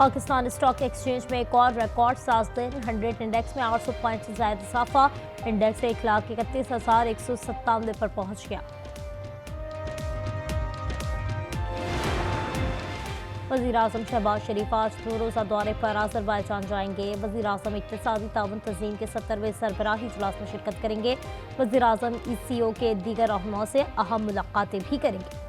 Pakistan stock exchange में एक और रिकॉर्ड साज दिन 100 इंडेक्स में 800 पॉइंट से ज्यादा इजाफा। इंडेक्स 1,31,197 पर पहुंच गया। वज़ीर-ए-आज़म शहबाज शरीफ आज 2 रोज़ा दौरे पर अज़रबैजान जाएंगे। वज़ीर-ए-आज़म इक़्तिसादी ताउन तंज़ीम के 70वें सरबराही इजलास में शिरकत करेंगे। वज़ीर-ए-आज़म ECO के दीगर रहनुमाओं से अहम मुलाकातें भी करेंगे।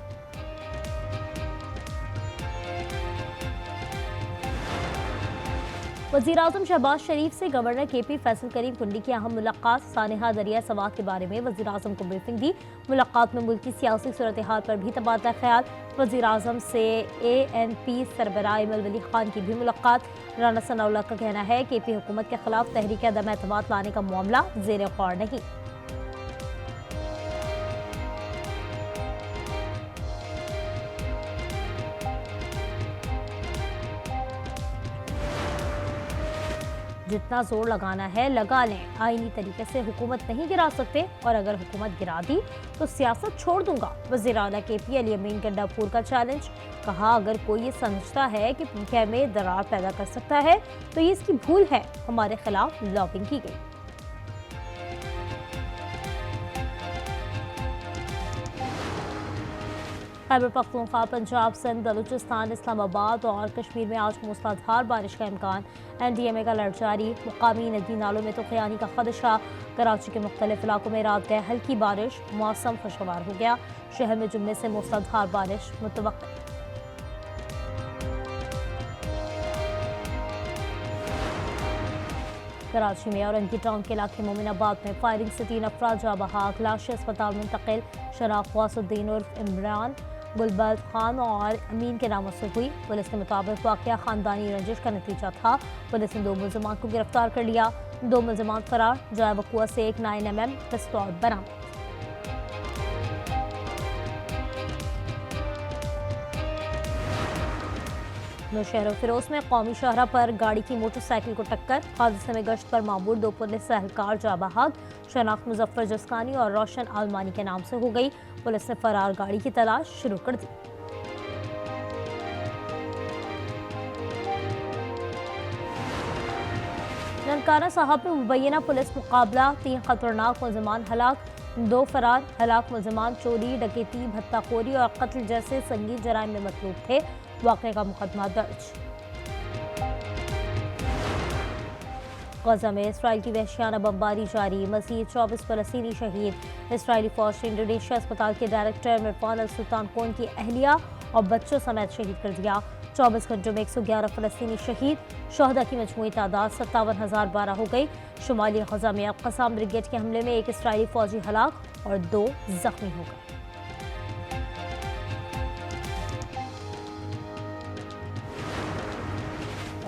वज़ीर-ए-आज़म शहबाज शरीफ से गवर्नर KP फैसल करीम कुंडी की अहम मुलाकात। सानिहा दरिया सवात के बारे में वज़ीर-ए-आज़म को ब्रीफिंग दी। मुलाकात में मुल्क की सियासी सूरत हाल पर भी तबादला ख्याल। वज़ीर-ए-आज़म से ANP सरबराह इमल वली खान की भी मुलाकात। राना सनाउल्लाह का कहना है KP हुकूमत के खिलाफ तहरीक अदम एतमाद लाने का मामला ज़ेर गौर नहीं। जितना जोर लगाना है लगा लें, आईनी तरीके से हुकूमत नहीं गिरा सकते और अगर हुकूमत गिरा दी तो सियासत छोड़ दूंगा। वज़ीर आला KP अली अमीन गंडापुर का चैलेंज। कहा, अगर कोई ये समझता है कि PTI में दरार पैदा कर सकता है तो ये इसकी भूल है। हमारे खिलाफ लॉबिंग की गई। खैबर पख्तूनख्वा, पंजाब, सिंध, बलूचिस्तान, इस्लामाबाद और कश्मीर में आज मूसलाधार बारिश का इम्कान। NDMA का अलर्ट जारी। मुकामी नदी नालों में तूफ़ानी का खदशा। कराची के मुख्तलिफ इलाकों में रात गए हल्की बारिश। मौसम खुशगवार हो गया। शहर में जुम्मे से मूसलाधार बारिश मुतवक्किल। कराची में और इनकी टाउन के इलाके मोमिनाबाद में फायरिंग से 3 अफराद जाँ बहक। लाशें अस्पताल मुंतकिल। शनाख्त गौसुद्दीन उर्फ इमरान, गुलबर्द खान और अमीन के नामों से हुई। पुलिस के मुताबिक वाक़या खानदानी रंजिश का नतीजा था। पुलिस ने 2 मुलजमान को गिरफ्तार कर लिया। 2 मुलजमान फरार। जाए वक़ुआ से एक 9mm पिस्तौल बरामद। नौशहर फिरोज में कौमी शाहरा पर गाड़ी की मोटरसाइकिल को टक्कर। हादसे में गश्त पर मामूर 2 पुलिस एहलकार जाँ बहक। शनाख्त मुजफ्फर जस्कानी और रोशन आलमानी के नाम से हो गई। पुलिस ने फरार गाड़ी की तलाश शुरू कर दी। ननकाना साहब में मुबैना पुलिस मुकाबला। 3 खतरनाक मुलजमान हलाक, 2 फरार। हलाक मुलजमान चोरी, डकैती, भत्ताखोरी और कत्ल जैसे संगीन जराइम में मतलूब थे। वाक़े का मुकदमा दर्ज। गजा में इसराइल की वहशियाना बमबारी जारी। मज़ीद 24 फ़लस्तीनी शहीद। इसराइली फौज ने इंडोनेशिया अस्पताल के डायरेक्टर मिरफान अल सुल्तान कोन की अहलिया और बच्चों समेत शहीद कर दिया। 24 घंटों में 111 फ़लस्तीनी शहीद। शहदा की मजमूई तादाद 57,012 हो गई। शुमाली गजा में अल-क़साम ब्रिगेड के हमले में 1 इसराइली फौजी हलाक और 2 जख्मी हो गए।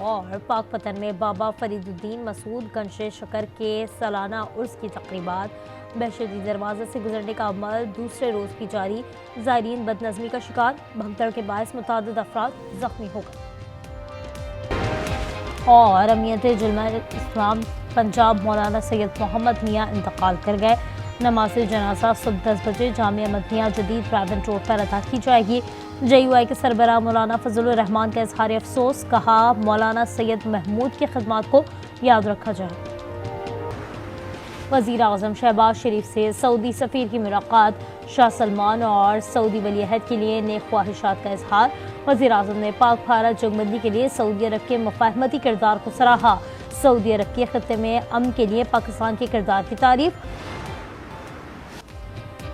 और पाकपतन में बाबा फरीदुद्दीन मसूद गंशे शकर के सालाना उर्स की तकरीबात। बहशती दरवाजे से गुजरने का अमल दूसरे रोज भी जारी। ज़ायरीन बदनज़मी का शिकार। भगदड़ के बायस मुतादिद अफराद जख्मी हो गए। और अमीयत जुल्मा इस्लाम पंजाब मौलाना सैयद मोहम्मद मियाँ इंतकाल कर गए। नमाज जनाजा सुबह 10 बजे जामिया मदनिया जदीद प्राइवेट रोड पर अदा की जाएगी। JUI के सरबराह मौलाना फजलुर रहमान का इजहार अफसोस। कहा, मौलाना सैयद महमूद की खिदमत को याद रखा जाए। वज़ीर-ए-आज़म शहबाज शरीफ से सऊदी सफ़ीर की मुलाकात। शाह सलमान और सऊदी वलीअहद के लिए नेक ख्वाहिशात का इजहार। वज़ीर-ए-आज़म ने पाक भारत जंगबंदी के लिए सऊदी अरब के मुफाहमती किरदार को सराहा। सऊदी अरब के खित्ते में अमन के लिए पाकिस्तान के किरदार की तारीफ।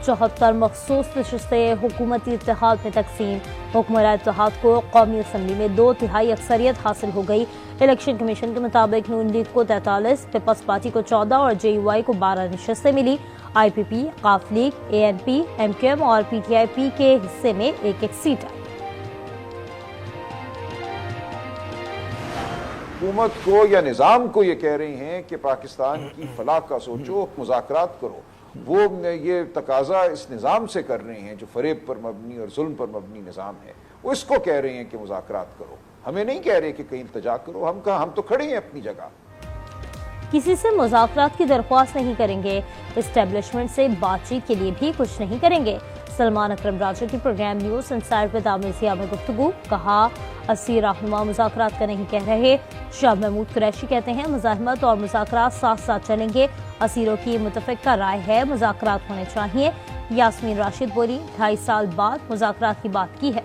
74 मखसूस नशिस्तें हुकूमती इत्तेहाद में तकसीम। हुक्मरान इत्तेहाद को कौमी असम्बली में 2/3 अक्सरियत हासिल हो गई। इलेक्शन कमीशन के मुताबिक नून लीग को 43, पीपल्स पार्टी को 14 और JUI को 12 नशिस्तें मिली। IPP, काफ लीग, ANP, MQM और PTIP के हिस्से में 1-1 सीट आई। हुकूमत को या निज़ाम को ये कह रही हैं कि पाकिस्तान की फलाह का सोचो, मुज़ाकरात करो। वो ये तकाजा इस निज़ाम से कर रहे हैं जो फरेब पर मबनी और जुल्म पर मबनी निज़ाम है। वो इसको कह रहे हैं कि मुज़ाकरात करो। हमें नहीं कह रहे कि कहीं इल्तिजा करो। हम तो खड़े हैं अपनी जगह। किसी से मुज़ाकरात की दरख्वास्त नहीं करेंगे। इस्टेब्लिशमेंट से बातचीत के लिए भी कुछ नहीं करेंगे। सलमान अकरम राजा की programme news inside with Aamir Zia में गुफ्तगू, कहा अस्सी रहनुमा मुज़ाकरात का नहीं कह रहे। शाह महमूद कुरैशी कहते हैं मुज़ाहमत और मुज़ाकरात साथ साथ चलेंगे। असीरों की मुतफ़िक़ा राय है मुज़ाकरात होने चाहिए। यास्मीन राशिद बोली 2.5 साल बाद मुज़ाकरात की बात की है।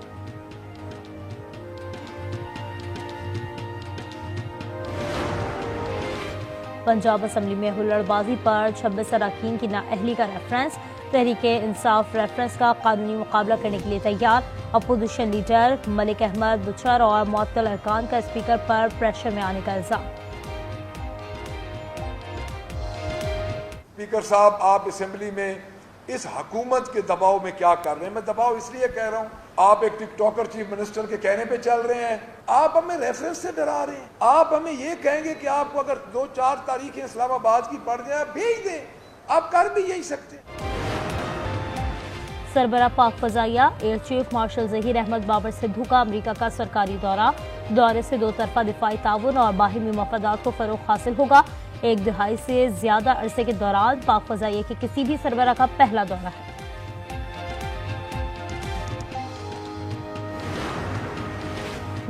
पंजाब असम्बली में हुल्लड़बाजी पर 26 अरकान की नाअहली का रेफरेंस। तहरीके इंसाफ रेफरेंस का कानूनी मुकाबला करने के लिए तैयार। अपोजिशन लीडर मलिक अहमद बुचर और मुअत्तल अरकान का स्पीकर पर प्रेशर में आने का इल्जाम। स्पीकर साहब, आप असेंबली में इस हुकूमत के दबाव में क्या कर रहे हैं? मैं दबाव इसलिए कह रहा हूं, आप एक टिकटॉकर चीफ मिनिस्टर के कहने पे चल रहे हैं। आप हमें रेफरेंस से डरा रहे हैं। आप हमें ये कहेंगे कि आपको अगर 2-4 तारीखें इस्लामाबाद की पड़ जाए भेज दें, आप कर भी यही सकते हैं। सरबरा पाक फजाइया air chief marshal Zaheer Ahmed Babar Sidhu का अमरीका का सरकारी दौरे से दो तरफा दिफाई ताउन और बाहिमी मफादात को फरोग हासिल होगा। 1 दहाई से ज्यादा अरसे के दौरान पाक फजाइया के किसी भी सरबरा का पहला दौरा है।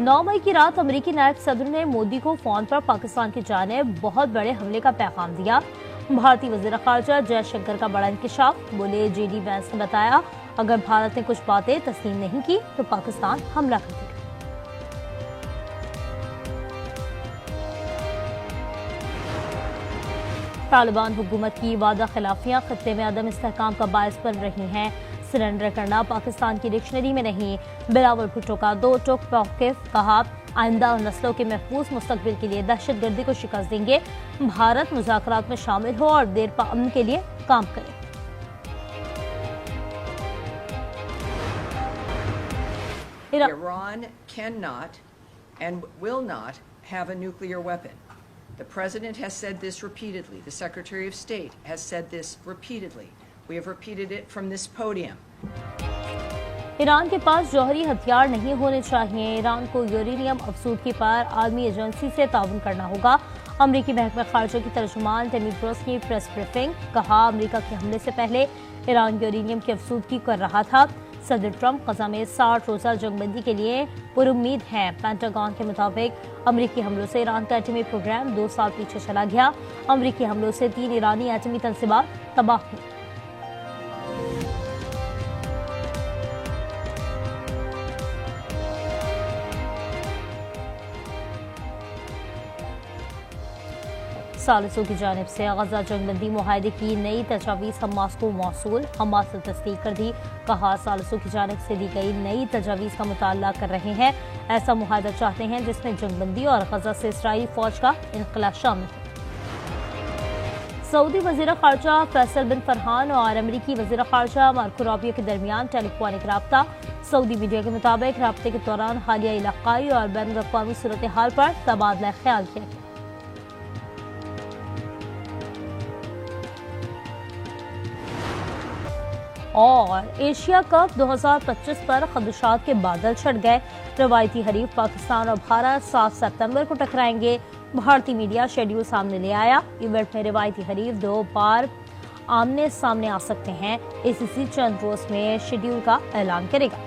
नौ मई की रात अमरीकी नायब सदर ने मोदी को फोन पर पाकिस्तान की जानिब बहुत बड़े हमले का पैगाम दिया। भारतीय वज़ीर ख़ारजा जयशंकर का बड़ा इंकशाफ, बोले जेडी वैंस ने बताया अगर भारत ने कुछ बातें तस्लीम नहीं की तो पाकिस्तान हमला कर देगा। तालिबान हुकूमत की वादा खिलाफियां खत्ते में अदम इस्तेहकाम का बायस बन रही हैं। सरेंडर करना पाकिस्तान की डिक्शनरी में नहीं। बिलावल भुट्टो का दो टोक मौक़िफ़, कहा आइंदा नस्लों के महफूज मुस्तकबिल के लिए दहशतगर्दी को शिकस्त देंगे। भारत मुज़ाकरात में शामिल हो और देर पा अमन के लिए काम करे। Iran cannot and will not have a nuclear weapon. The President has said this repeatedly. The Secretary of State has said this repeatedly. We have repeated it from this podium. Iran के पास जौहरी हथियार नहीं होने चाहिए। Iran को uranium अफसूदगी पर आलमी agency से ताउन करना होगा। अमरीकी महकमा खारजा की तर्जुमान टेमी ब्रोस की प्रेस ब्रीफिंग, कहा अमरीका के हमले से पहले ईरान यूरेनियम की अफसूदगी कर रहा था। सदर ट्रंप ग़ज़ा में 60 रोज़ा जंगबंदी के लिए पुरुम्मीद हैं। पेंटागन के मुताबिक अमरीकी हमलों से ईरान का एटमी प्रोग्राम 2 साल पीछे चला गया। अमरीकी हमलों से 3 ईरानी एटमी तंसीबात तबाह हुई। सालिसों की जानिब से गजा जंगबंदी मुआहदे की नई तजावीज़ हमास को मौसूल। हमास ने तस्दीक कर दी, कहा सालिसों की जानिब से दी गई नई तजावीज़ का मुताला कर रहे हैं। ऐसा मुआहदा चाहते हैं जिसमें जंगबंदी और गजा से इसराइली फौज का इनकला शामिल है। सऊदी वज़ीर ख़ारजा फैसल बिन फरहान और अमरीकी वज़ीर ख़ारजा मार्को रूबियो के दरमियान टेलीफोनिक राब्ता। सऊदी मीडिया के मुताबिक राब्ते के दौरान हालिया इलाक़ाई और बैन अक़वामी सूरत हाल पर तबादला ख्याल किया गया। और एशिया कप 2025 पर खदशात के बादल छट गए। रवायती हरीफ पाकिस्तान और भारत 7 सितंबर को टकराएंगे। भारतीय मीडिया शेड्यूल सामने ले आया। इवेंट में रवायती हरीफ 2 बार आमने सामने आ सकते हैं। ACC चंद रोज में शेड्यूल का ऐलान करेगा।